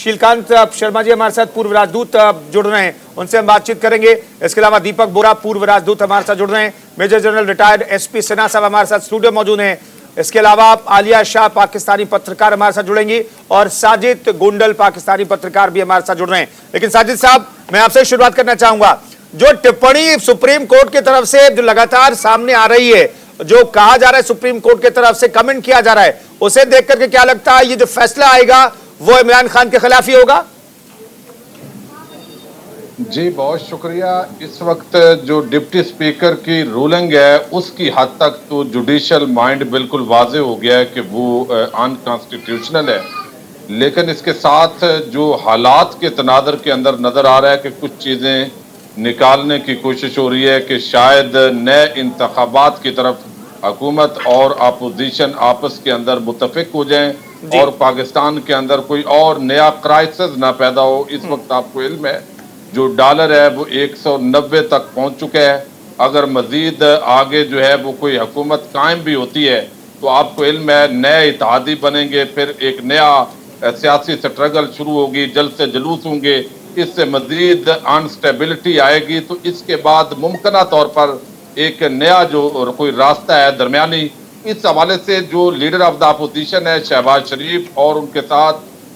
शीलकांत शर्मा जी हमारे साथ पूर्व राजदूत जुड़ रहे हैं, उनसे हम बातचीत करेंगे। इसके अलावा दीपक बोरा पूर्व राजदूत हमारे साथ जुड़ रहे हैं। Major General retired SP Sinha साहब हमारे साथ स्टूडियो मौजूद हैं। इसके अलावा आलिया शाह पाकिस्तानी पत्रकार हमारे साथ जुड़ेंगी और साजिद गोंडल पाकिस्तानी पत्रकार भी हमारे साथ जुड़ रहे हैं। लेकिन साजिद साहब, मैं आपसे शुरुआत करना चाहूंगा, जो टिप्पणी सुप्रीम कोर्ट की तरफ से जो लगातार सामने आ रही है, जो कहा जा रहा है सुप्रीम कोर्ट की तरफ से कमेंट किया जा रहा है, उसे देख करके क्या लगता है ये जो फैसला आएगा वो इमरान खान के खिलाफ ही होगा? जी बहुत शुक्रिया। इस वक्त जो डिप्टी स्पीकर की रूलिंग है उसकी हद तक तो जुडिशियल माइंड बिल्कुल वाजे हो गया है कि वो अनकॉन्स्टिट्यूशनल है, लेकिन इसके साथ जो हालात के तनादर के अंदर नजर आ रहा है कि कुछ चीजें निकालने की कोशिश हो रही है कि शायद नए इंतखाबात की तरफ हुकूमत और अपोजिशन आपस के अंदर मुत्तफिक हो जाएं और पाकिस्तान के अंदर कोई और नया क्राइसिस ना पैदा हो। इस वक्त आपको इल्म है जो डॉलर है वो 190 तक पहुंच चुका है। अगर मजीद आगे जो है वो कोई हुकूमत कायम भी होती है तो आपको इल्म है नए इत्तेहादी बनेंगे, फिर एक नया सियासी स्ट्रगल शुरू होगी, जल्द से जुलूस होंगे, इससे मजीद अनस्टेबिलिटी आएगी। तो इसके बाद मुमकिन तौर पर एक नया जो कोई रास्ता है दरमियानी, इस हवाले से जो लीडर ऑफ द अपोजिशन है शहबाज शरीफ और उनके साथ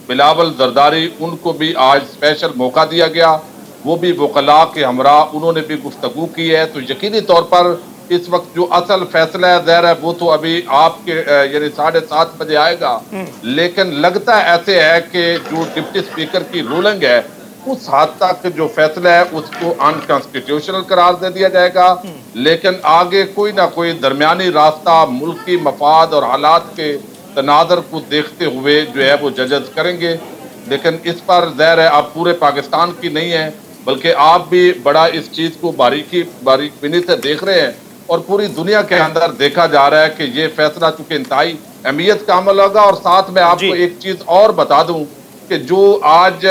बिलावल जरदारी, उनको भी आज स्पेशल मौका दिया गया। वो भी वकला के हमरा उन्होंने भी गुफ्तगू की है। तो यकीनी तौर पर इस वक्त जो असल फैसला है ज़ाहिर है वो तो अभी आपके यानी 7:30 बजे आएगा, लेकिन लगता ऐसे है कि जो डिप्टी स्पीकर की रूलिंग है उस हद तक जो फैसला है उसको अनकॉन्स्टिट्यूशनल करार दे दिया जाएगा, लेकिन आगे कोई ना कोई दरमियानी रास्ता मुल्की मफाद और हालात के तनादर को देखते हुए जो है वो जजेस करेंगे। लेकिन इस पर ज़ाहिर है अब पूरे पाकिस्तान की नहीं है, बल्कि आप भी बड़ा इस चीज़ को बारीकी से देख रहे हैं और पूरी दुनिया के अंदर देखा जा रहा है कि ये फैसला चूंकि इंतहाई अहमियत का अमल होगा। और साथ में आपको एक चीज़ और बता दूं कि जो आज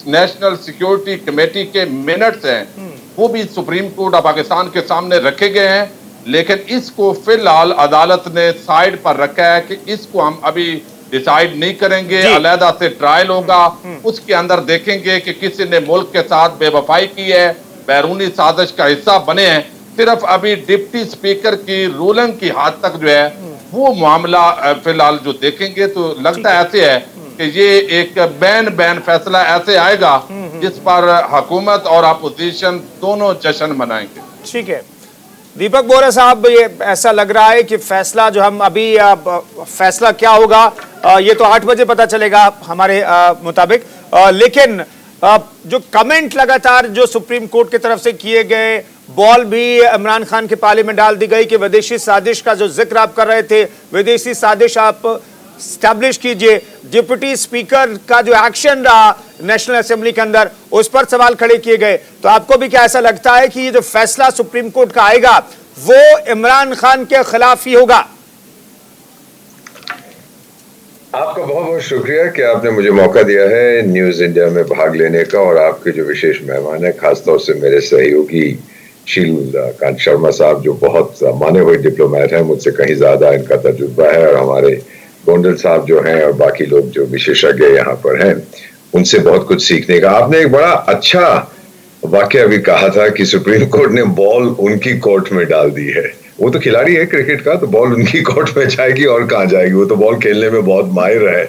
नेशनल सिक्योरिटी कमेटी के मिनट्स हैं वो भी सुप्रीम कोर्ट ऑफ पाकिस्तान के सामने रखे गए हैं, लेकिन इसको फिलहाल अदालत ने साइड पर रखा है कि इसको हम अभी डिसाइड नहीं करेंगे, अलहदा से ट्रायल होगा, उसके अंदर देखेंगे कि किसी ने मुल्क के साथ बेवफाई की है, बैरूनी साजिश का हिस्सा बने हैं। सिर्फ अभी डिप्टी स्पीकर की रूलिंग की हद तक जो है वो मामला फिलहाल जो देखेंगे। तो लगता ऐसे है कि ये एक बैन फैसला ऐसे आएगा जिस पर हुकूमत और अपोजिशन दोनों जश्न मनाएंगे। ठीक है दीपक बोरा साहब, ये ऐसा लग रहा है कि फैसला जो हम अभी फैसला क्या होगा ये तो 8 बजे पता चलेगा हमारे मुताबिक, लेकिन जो कमेंट लगातार जो सुप्रीम कोर्ट की तरफ से किए गए, बॉल भी इमरान खान के पाले में डाल दी गई कि विदेशी साजिश का जो जिक्र आप कर रहे थे, विदेशी साजिश आप स्टैब्लिश कीजिए। डिप्टी स्पीकर का जो एक्शन रहा नेशनल असेंबली के अंदर उस पर सवाल खड़े किए गए। तो आपको भी क्या ऐसा लगता है कि ये जो फैसला सुप्रीम कोर्ट का आएगा वो इमरान खान के खिलाफ ही होगा? आपका बहुत बहुत शुक्रिया कि आपने मुझे मौका दिया है न्यूज इंडिया में भाग लेने का, और आपके जो विशेष मेहमान है खासतौर से मेरे सहयोगी शीलकांत शर्मा साहब जो बहुत माने हुए डिप्लोमेट हैं, मुझसे कहीं ज्यादा इनका तजुर्बा है, और हमारे गोंडल साहब जो हैं और बाकी लोग जो विशेषज्ञ यहाँ पर हैं, उनसे बहुत कुछ सीखने का। आपने एक बड़ा अच्छा वाक्य अभी कहा था कि सुप्रीम कोर्ट ने बॉल उनकी कोर्ट में डाल दी है। वो तो खिलाड़ी है क्रिकेट का, तो बॉल उनकी कोर्ट में जाएगी और कहाँ जाएगी, वो तो बॉल खेलने में बहुत माहिर है।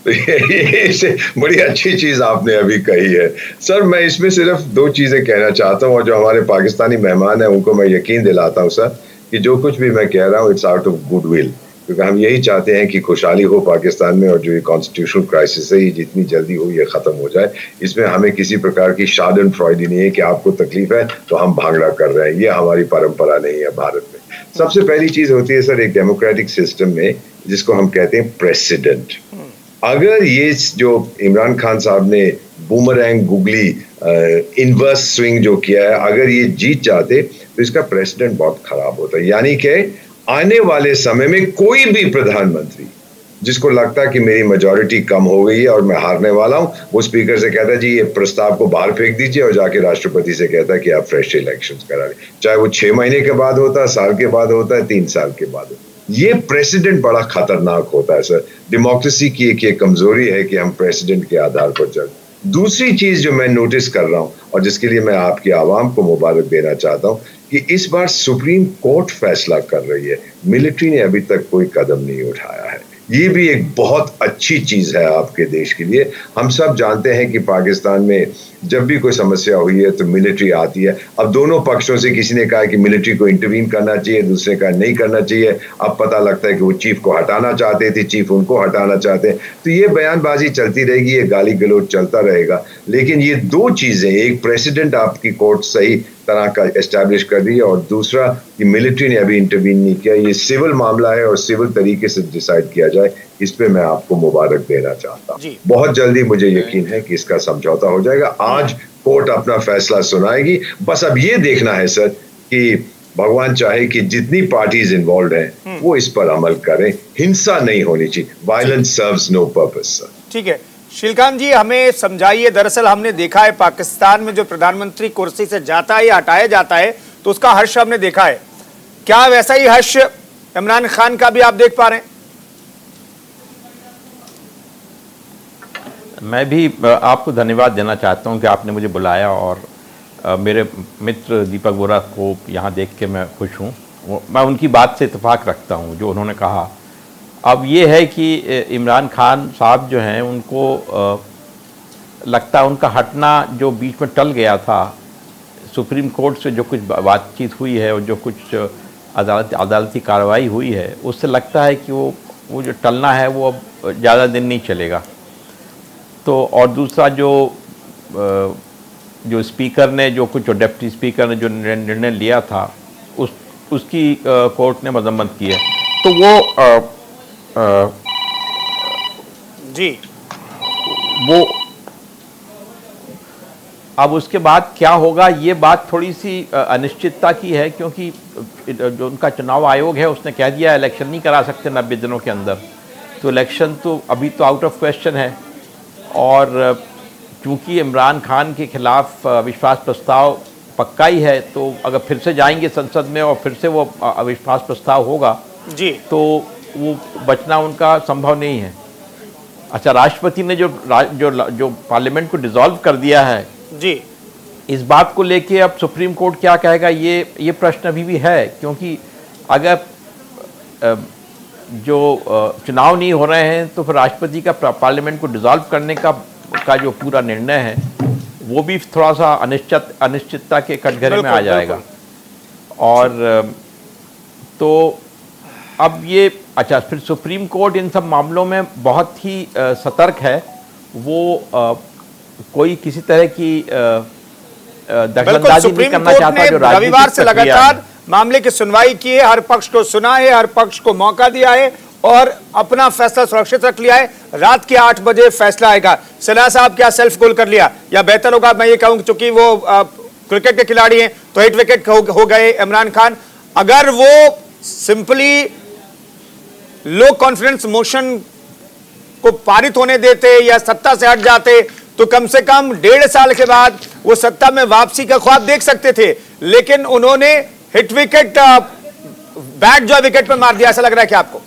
तो ये बड़ी अच्छी चीज आपने अभी कही है। सर मैं इसमें सिर्फ 2 चीजें कहना चाहता हूँ, और जो हमारे पाकिस्तानी मेहमान हैं उनको मैं यकीन दिलाता हूँ सर कि जो कुछ भी मैं कह रहा हूँ इट्स आउट ऑफ गुडविल, क्योंकि हम यही चाहते हैं कि खुशहाली हो पाकिस्तान में, और जो ये कॉन्स्टिट्यूशनल क्राइसिस है ये जितनी जल्दी हो ये खत्म हो जाए। इसमें हमें किसी प्रकार की शादन फ्रॉयडी नहीं है कि आपको तकलीफ है तो हम भांगड़ा कर रहे हैं, ये हमारी परंपरा नहीं है भारत में। सबसे पहली चीज होती है सर एक डेमोक्रेटिक सिस्टम में जिसको हम कहते हैं प्रेसिडेंट। अगर ये जो इमरान खान साहब ने बूमरैंग गुगली इनवर्स स्विंग जो किया है, अगर ये जीत जाते तो इसका प्रेसिडेंट बहुत खराब होता है। यानी कि आने वाले समय में कोई भी प्रधानमंत्री जिसको लगता है कि मेरी मेजॉरिटी कम हो गई है और मैं हारने वाला हूं, वो स्पीकर से कहता है जी ये प्रस्ताव को बाहर फेंक दीजिए, और जाके राष्ट्रपति से कहता है कि आप फ्रेश इलेक्शंस करा लें, चाहे वो 6 महीने के बाद होता है, साल के बाद होता है, 3 साल के बाद होता है। ये प्रेसिडेंट बड़ा खतरनाक होता है सर। डेमोक्रेसी की एक कमजोरी है कि हम प्रेसिडेंट के आधार पर चल। दूसरी चीज जो मैं नोटिस कर रहा हूं और जिसके लिए मैं आपकी आवाम को मुबारक देना चाहता हूं कि इस बार सुप्रीम कोर्ट फैसला कर रही है, मिलिट्री ने अभी तक कोई कदम नहीं उठाया है। ये भी एक बहुत अच्छी चीज है आपके देश के लिए। हम सब जानते हैं कि पाकिस्तान में जब भी कोई समस्या हुई है तो मिलिट्री आती है। अब दोनों पक्षों से किसी ने कहा कि मिलिट्री को इंटरवीन करना चाहिए, दूसरे का नहीं करना चाहिए। अब पता लगता है कि वो चीफ को हटाना चाहते थे, चीफ उनको हटाना चाहते हैं। तो ये बयानबाजी चलती रहेगी, ये गाली गलौज चलता रहेगा। लेकिन ये दो चीजें, एक प्रेसिडेंट आपकी कोर्ट सही तरह का एस्टैब्लिश कर रही है और दूसरा कि मिलिट्री ने अभी इंटरवीन नहीं किया। ये सिविल मामला है और सिविल तरीके से डिसाइड किया जाए, इस पे मैं आपको मुबारक देना चाहता हूँ। बहुत जल्दी मुझे यकीन है कि इसका समझौता हो जाएगा। आज कोर्ट अपना फैसला सुनाएगी। बस अब ये देखना है सर कि भगवान चाहे कि जितनी पार्टीज इन्वॉल्व हैं वो इस पर अमल करें। हिंसा नहीं होनी चाहिए। Violence serves no purpose sir. ठीक है श्रीकांत जी, हमें समझाइए। दरअसल हमने देखा है पाकिस्तान में जो प्रधानमंत्री कुर्सी से जाता है या हटाया जाता है तो उसका हर्ष हमने देखा है। क्या वैसा ही हर्ष इमरान खान का भी आप देख पा रहे हैं? मैं भी आपको धन्यवाद देना चाहता हूं कि आपने मुझे बुलाया और मेरे मित्र दीपक बोरा को यहाँ देख के मैं खुश हूँ। मैं उनकी बात से इत्तेफाक रखता हूँ जो उन्होंने कहा। अब ये है कि इमरान खान साहब जो हैं उनको लगता है उनका हटना जो बीच में टल गया था, सुप्रीम कोर्ट से जो कुछ बातचीत हुई है और जो कुछ अदालती कार्रवाई हुई है, उससे लगता है कि वो जो टलना है वो अब ज़्यादा दिन नहीं चलेगा। तो और दूसरा जो स्पीकर ने जो डिप्टी स्पीकर ने जो निर्णय लिया था उसकी कोर्ट ने मजम्मत की है। तो वो जी वो अब उसके बाद क्या होगा ये बात थोड़ी सी अनिश्चितता की है, क्योंकि जो उनका चुनाव आयोग है उसने कह दिया इलेक्शन नहीं करा सकते 90 दिनों के अंदर। तो इलेक्शन तो अभी तो आउट ऑफ क्वेश्चन है। और चूंकि इमरान खान के खिलाफ अविश्वास प्रस्ताव पक्का ही है, तो अगर फिर से जाएंगे संसद में और फिर से वो अविश्वास प्रस्ताव होगा जी तो वो बचना उनका संभव नहीं है। अच्छा, राष्ट्रपति ने जो पार्लियामेंट को डिसॉल्व कर दिया है जी, इस बात को लेके अब सुप्रीम कोर्ट क्या कहेगा ये प्रश्न अभी भी है, क्योंकि अगर जो चुनाव नहीं हो रहे हैं तो फिर राष्ट्रपति का पार्लियामेंट को डिसॉल्व करने का जो पूरा निर्णय है वो भी थोड़ा सा अनिश्चितता के कटघरे में आ जाएगा। और तो अब ये अच्छा, फिर सुप्रीम कोर्ट इन सब मामलों में बहुत ही सतर्क है। वो कोई किसी तरह की दखलंदाजी नहीं करना चाहता। जो रविवार से लगातार मामले की सुनवाई की है, हर पक्ष को सुना है, हर पक्ष को मौका दिया है और अपना फैसला सुरक्षित रख लिया है। रात के 8 बजे फैसला आएगा। सलाह साहब क्या सेल्फ गोल कर लिया या बेहतर होगा मैं ये कहूं, चूंकि वो क्रिकेट के खिलाड़ी हैं तो हिट विकेट हो गए इमरान खान। अगर वो सिंपली लो कॉन्फिडेंस मोशन को पारित होने देते या सत्ता से हट जाते तो कम से कम 1.5 साल के बाद वो सत्ता में वापसी का ख्वाब देख सकते थे। लेकिन उन्होंने हिट विकेट बैट जो विकेट पर मार दिया। ऐसा लग रहा है कि आपको?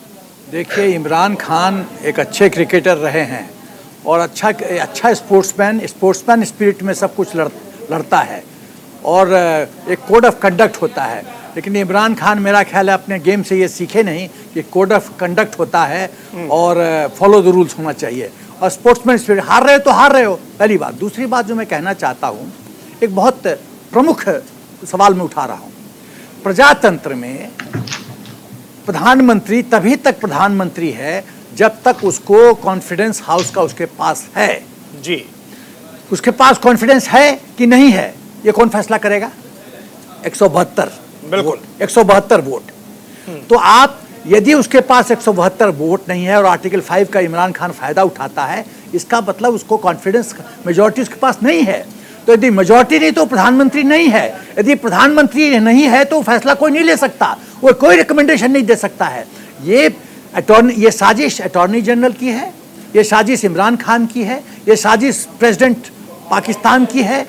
देखिए, इमरान खान एक अच्छे क्रिकेटर रहे हैं और अच्छा स्पोर्ट्समैन स्पिरिट में सब कुछ लड़ता है और एक कोड ऑफ कंडक्ट होता है। लेकिन इमरान खान मेरा ख्याल है अपने गेम से ये सीखे नहीं कि कोड ऑफ कंडक्ट होता है और फॉलो द रूल्स होना चाहिए और स्पोर्ट्समैन स्पिरिट। हार रहे हो तो हार रहे हो, पहली बात। दूसरी बात जो मैं कहना चाहता हूँ, एक बहुत प्रमुख सवाल मैं उठा रहा हूँ। प्रजातंत्र में प्रधानमंत्री तभी तक प्रधानमंत्री है जब तक उसको कॉन्फिडेंस हाउस का उसके पास है। जी, उसके पास कॉन्फिडेंस है कि नहीं है ये कौन फैसला करेगा? 172, बिल्कुल 172 वोट। तो आप यदि उसके पास 172 वोट नहीं है और आर्टिकल 5 का इमरान खान फायदा उठाता है, इसका मतलब उसको कॉन्फिडेंस मेजॉरिटी उसके पास नहीं है। तो यदि मेजॉरिटी नहीं तो प्रधानमंत्री नहीं है। यदि प्रधानमंत्री नहीं है तो फैसला कोई नहीं ले सकता, वो कोई रिकमेंडेशन नहीं दे सकता है। ये साजिश अटॉर्नी जनरल की है, ये साजिश इमरान खान की है, ये साजिश प्रेसिडेंट पाकिस्तान की है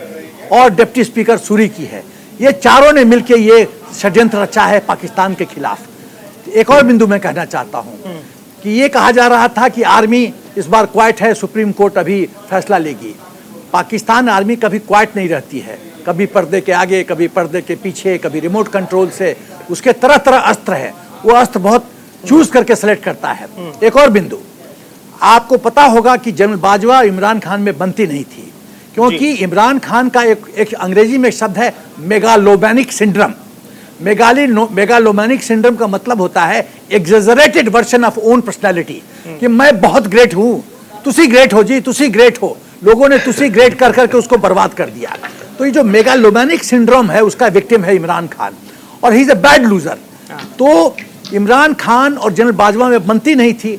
और डिप्टी स्पीकर सूरी की है। ये चारों ने मिलकर ये षड्यंत्र रचा है पाकिस्तान के खिलाफ। एक और बिंदु मैं कहना चाहता हूं कि ये कहा जा रहा था कि आर्मी इस बार क्वाइट है, सुप्रीम कोर्ट अभी फैसला लेगी। पाकिस्तान आर्मी कभी क्वाइट नहीं रहती है, कभी पर्दे के आगे, कभी पर्दे के पीछे, कभी रिमोट कंट्रोल से। उसके तरह तरह अस्त्र है, वो अस्त्र बहुत चूज करके सेलेक्ट करता है। एक और बिंदु, आपको पता होगा कि जनरल बाजवा इमरान खान में बनती नहीं थी, क्योंकि इमरान खान का एक अंग्रेजी में शब्द है मेगालोमैनिक सिंड्रोम। मेगालोमैनिक सिंड्रोम का मतलब होता है exaggerated version of own personality, कि मैं बहुत ग्रेट हूं, तुसी ग्रेट हो जी, तुसी ग्रेट हो। लोगों ने तुसी ग्रेट कर करके उसको बर्बाद कर दिया। तो ये जो मेगालोमैनिक सिंड्रोम है उसका विक्टिम है इमरान खान, और he is a bad loser. तो इमरान खान और जनरल बाजवा में बनती नहीं थी।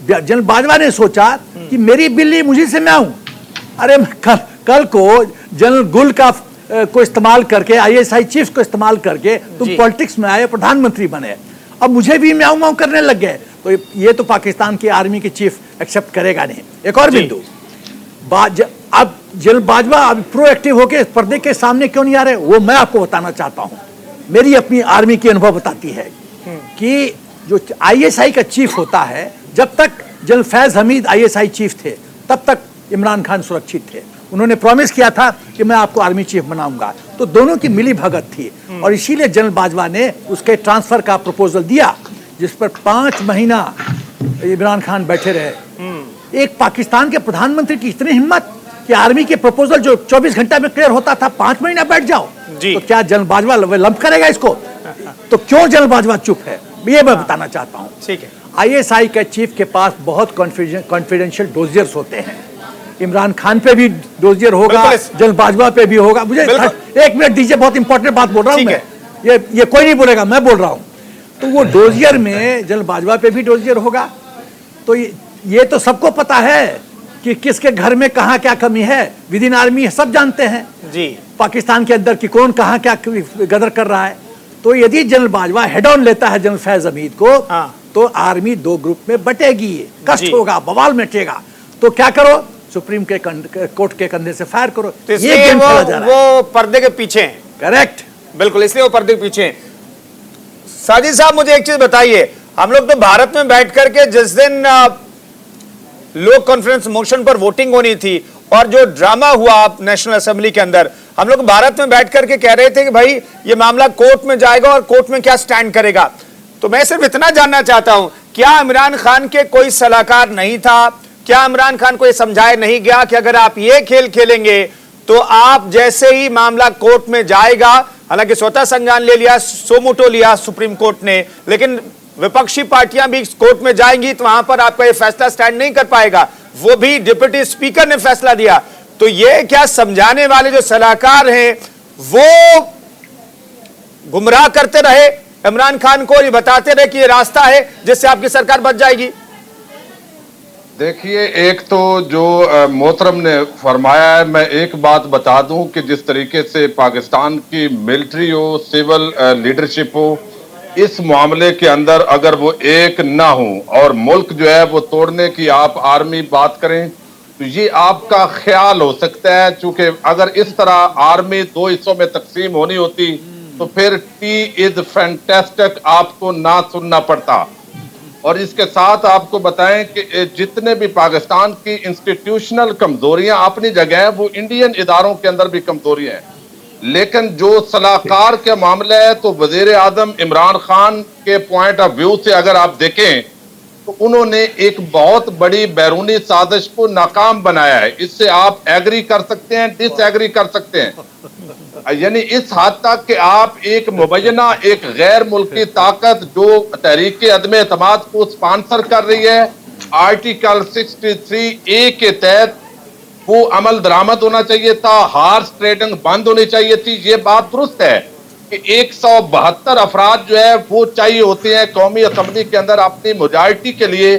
जनरल बाजवा ने सोचा कि मेरी बिल्ली मुझे से मैं आऊं। अरे कल को जनरल गुल का को इस्तेमाल करके, आईएसआई चीफ को इस्तेमाल करके तुम पॉलिटिक्स में आए, प्रधानमंत्री बने, अब मुझे भी म्याऊं म्याऊं करने लग गए। तो ये तो पाकिस्तान की आर्मी की चीफ एक्सेप्ट करेगा नहीं। एक और बिंदु, अब जनरल बाजवा अब प्रोएक्टिव होकर पर्दे के सामने क्यों नहीं आ रहे, वो मैं आपको बताना चाहता हूं। मेरी अपनी आर्मी की अनुभव बताती है कि जो आईएसआई का चीफ होता है, जब तक general Faiz Hamid ISI chief थे तब तक इमरान खान सुरक्षित थे। उन्होंने प्रॉमिस किया था कि मैं आपको आर्मी चीफ बनाऊंगा, तो दोनों की मिली भगत थी, और इसीलिए जनरल बाजवा ने उसके ट्रांसफर का प्रपोजल दिया, जिस पर 5 महीना इमरान खान बैठे रहे। एक पाकिस्तान के प्रधानमंत्री की इतनी हिम्मत कि आर्मी के प्रपोजल जो 24 घंटा में क्लियर होता था, 5 महीना बैठ जाओ। तो क्या जनरल बाजवा लंप करेगा इसको? तो क्यों जनरल बाजवा चुप है, ये मैं बताना चाहता हूँ। ठीक है, आईएसआई के चीफ के पास बहुत कॉन्फिडेंशियल डोजियर्स होते हैं। इमरान खान पे भी डोजियर होगा, जनरल बाजवा पे भी होगा। मुझे 1 मिनट दीजिए, बहुत इंपॉर्टेंट बात बोल रहा हूँ मैं। ये कोई नहीं बोलेगा, मैं बोल रहा हूँ। तो वो डोजियर में जनरल बाजवा पे भी डोजियर होगा। तो ये तो सबको पता है कि किसके घर में कहाँ क्या कमी है। विद इन आर्मी सब जानते हैं जी, पाकिस्तान के अंदर कि कौन कहाँ क्या गदर कर रहा है। तो यदि जनरल बाजवा हेड ऑन लेता है जनरल फैज हमीद को, तो आर्मी 2 ग्रुप में बटेगी, कष्ट होगा, बवाल मचेगा। तो क्या करो, सुप्रीम कोर्ट के कंधे से फायर करो। तो ये गेम खेला जा रहा है। वो पर्दे के पीछे हैं। करेक्ट, बिल्कुल, इसलिए वो पर्दे के पीछे हैं। साजिद साहब, मुझे एक चीज बताइए, हम लोग तो भारत में बैठ करके जिस दिन लोक कॉन्फ्रेंस मोशन पर वोटिंग होनी थी और जो ड्रामा हुआ नेशनल असेंबली के अंदर, हम लोग भारत में बैठ करके कह रहे थे कि भाई ये मामला कोर्ट में जाएगा और कोर्ट में क्या स्टैंड करेगा। तो मैं सिर्फ इतना जानना चाहता हूं, क्या इमरान खान के कोई सलाहकार नहीं था? क्या इमरान खान को यह समझाया नहीं गया कि अगर आप ये खेल खेलेंगे तो आप जैसे ही मामला कोर्ट में जाएगा, हालांकि स्वतः संज्ञान ले लिया, सोमोटो लिया सुप्रीम कोर्ट ने, लेकिन विपक्षी पार्टियां भी कोर्ट में जाएंगी तो वहां पर आपका ये फैसला स्टैंड नहीं कर पाएगा। वो भी डिप्टी स्पीकर ने फैसला दिया। तो ये क्या समझाने वाले जो सलाहकार हैं वो गुमराह करते रहे इमरान खान को, ये बताते रहे कि ये रास्ता है जिससे आपकी सरकार बच जाएगी? देखिए, एक तो जो मोहतरम ने फरमाया है, मैं एक बात बता दूं कि जिस तरीके से पाकिस्तान की मिलिट्री हो, सिविल लीडरशिप हो, इस मामले के अंदर अगर वो एक ना हो और मुल्क जो है वो तोड़ने की आप आर्मी बात करें, तो ये आपका ख्याल हो सकता है। चूंकि अगर इस तरह आर्मी 2 हिस्सों में तकसीम होनी होती तो फिर टी इज फैंटास्टिक आपको ना सुनना पड़ता। और इसके साथ आपको बताएं कि जितने भी पाकिस्तान की इंस्टीट्यूशनल कमजोरियां अपनी जगह है, वो इंडियन इदारों के अंदर भी कमजोरियां हैं। लेकिन जो सलाहकार के मामला है, तो वजीर आजम इमरान खान के पॉइंट ऑफ व्यू से अगर आप देखें तो उन्होंने एक बहुत बड़ी बैरूनी साजिश को नाकाम बनाया है। इससे आप एग्री कर सकते हैं, डिसएग्री कर सकते हैं। यानी इस हद तक कि आप एक मुबैना एक गैर मुल्की ताकत जो तहरीक अदम एतमाद को स्पॉन्सर कर रही है, आर्टिकल 63A के तहत वो अमल दरामद होना चाहिए था, हार्स ट्रेडिंग बंद होनी चाहिए थी। ये बात दुरुस्त है कि 172 अफराद जो है वो चाहिए होते हैं कौमी असम्बली के अंदर अपनी मेजॉरिटी के लिए,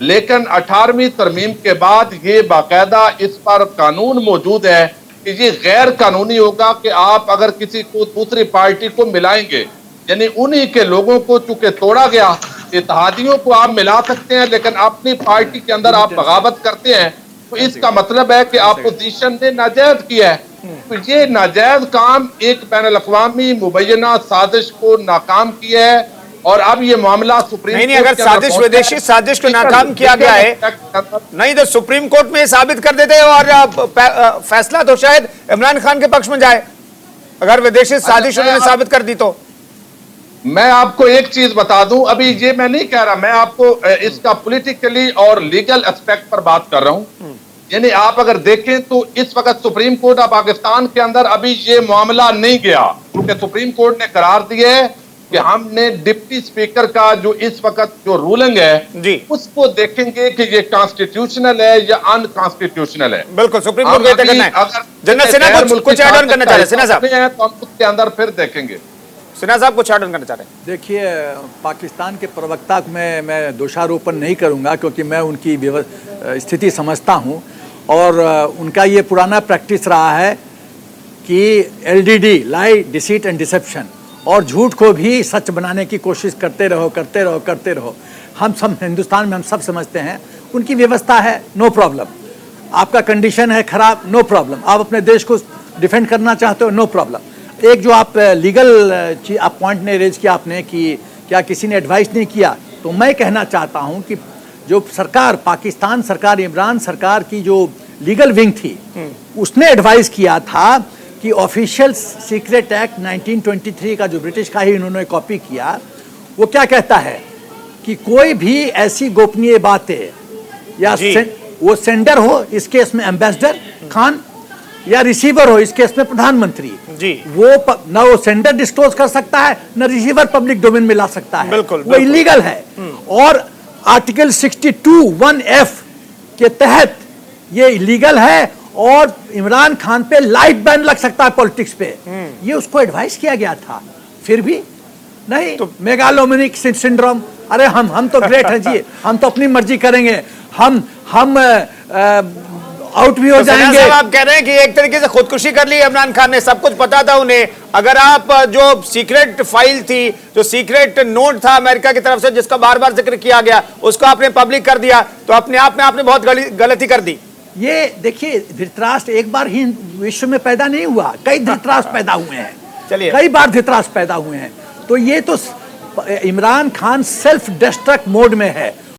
लेकिन 18वीं तरमीम के बाद ये बाकायदा इस पर कानून मौजूद है कि ये गैर कानूनी होगा कि आप अगर किसी को दूसरी पार्टी को मिलाएंगे, यानी उन्हीं के लोगों को चूंकि तोड़ा गया, इत्तेहादियों को आप मिला सकते हैं लेकिन अपनी पार्टी के अंदर आप बगावत करते हैं, तो इसका मतलब है कि अपोजिशन ने नाजायज किया है। तो ये नाजायज काम एक बैनुल अक़वामी मुबैना साजिश को नाकाम किया है। और अब ये मामला सुप्रीम नहीं, कोर्ट अगर के अंदर साजिश पहुंचा विदेशी है। साजिश को लीगल- नाकाम किया लीगल गया है, एस्पेक्ट के अंदर नहीं तो सुप्रीम कोर्ट में साबित कर देते और फैसला तो शायद इमरान खान के पक्ष में जाए, अगर विदेशी साजिश मैं उन्होंने साबित कर दी तो। मैं आपको एक चीज बता दूं, अभी ये मैं नहीं कह रहा, मैं आपको इसका पॉलिटिकली और लीगल एस्पेक्ट पर बात कर रहा हूं। यानी आप अगर देखें तो इस वक्त सुप्रीम कोर्ट ऑफ पाकिस्तान के अंदर अभी ये मामला नहीं गया, क्योंकि सुप्रीम कोर्ट ने करार दिया है कि हमने डिप्टी स्पीकर का जो इस वक्त जो रूलिंग है जी। उसको देखेंगे कि ये कॉन्स्टिट्यूशनल है या अनकॉन्स्टिट्यूशनल है। बिल्कुल, सुप्रीम हम कोर्ट बेहतर अभी करना है। अगर जनरल सिन्हा गैर कुछ मुल्की ऐड ऑन करना चाह रहे हैं, सिन्हा साहब, हैं तो हम उसके अंदर फिर देखेंगे। सिन्हा साहब कुछ ऐड ऑन करना चाह रहे हैं। देखिए, पाकिस्तान के प्रवक्ता को मैं दोषारोपण नहीं करूंगा, क्योंकि मैं उनकी स्थिति समझता हूं और उनका ये पुराना प्रैक्टिस रहा है कि LDD, lie, deceit and deception, और झूठ को भी सच बनाने की कोशिश करते रहो। हम सब हिंदुस्तान में हम सब समझते हैं उनकी व्यवस्था है, नो प्रॉब्लम। आपका कंडीशन है खराब, नो प्रॉब्लम। आप अपने देश को डिफेंड करना चाहते हो, नो प्रॉब्लम। एक जो आप लीगल आप पॉइंट ने रेज किया आपने कि क्या किसी ने एडवाइस नहीं किया, तो मैं कहना चाहता हूं कि जो सरकार, पाकिस्तान सरकार, इमरान सरकार की जो लीगल विंग थी, उसने एडवाइस किया था कि ऑफिशियल सीक्रेट एक्ट 1923 का जो ब्रिटिश का ही इन्होंने कॉपी किया, वो क्या कहता है कि कोई भी ऐसी गोपनीय बातें या वो सेंडर हो, इस केस में एम्बेसडर खान, या रिसीवर हो, इस केस में प्रधानमंत्री जी, वो ना वो सेंडर डिस्क्लोज कर सकता है, ना रिसीवर पब्लिक डोमेन में ला सकता है। बिल्कुल, वो इलीगल है। और आर्टिकल 62(1)(f) के तहत ये इलीगल है और इमरान खान पे लाइफ बैन लग सकता है पॉलिटिक्स पे। ये उसको एडवाइस किया गया था, फिर भी नहीं। तो मेगालोमैनिक सिंड्रोम, अरे हम तो ग्रेट हैं जी, हम तो अपनी मर्जी करेंगे, हम आउट भी हो तो सिन्हा जाएंगे। साहब, आप कह रहे हैं कि एक तरीके से खुदकुशी कर ली इमरान खान ने, सब कुछ पता था उन्हें। अगर आप जो सीक्रेट फाइल थी, जो सीक्रेट नोट था अमेरिका की तरफ से जिसका बार बार जिक्र किया गया, उसको आपने पब्लिक कर दिया, तो अपने आप में आपने बहुत गलती कर दी। ये देखिए, धृतराष्ट्र एक बार ही विश्व में पैदा नहीं हुआ, कई धृतराष्ट्र पैदा हुए हैं, चलिए, कई बार धृतराष्ट्र पैदा हुए हैं। तो ये तो Imran Khan self destruct mode में है।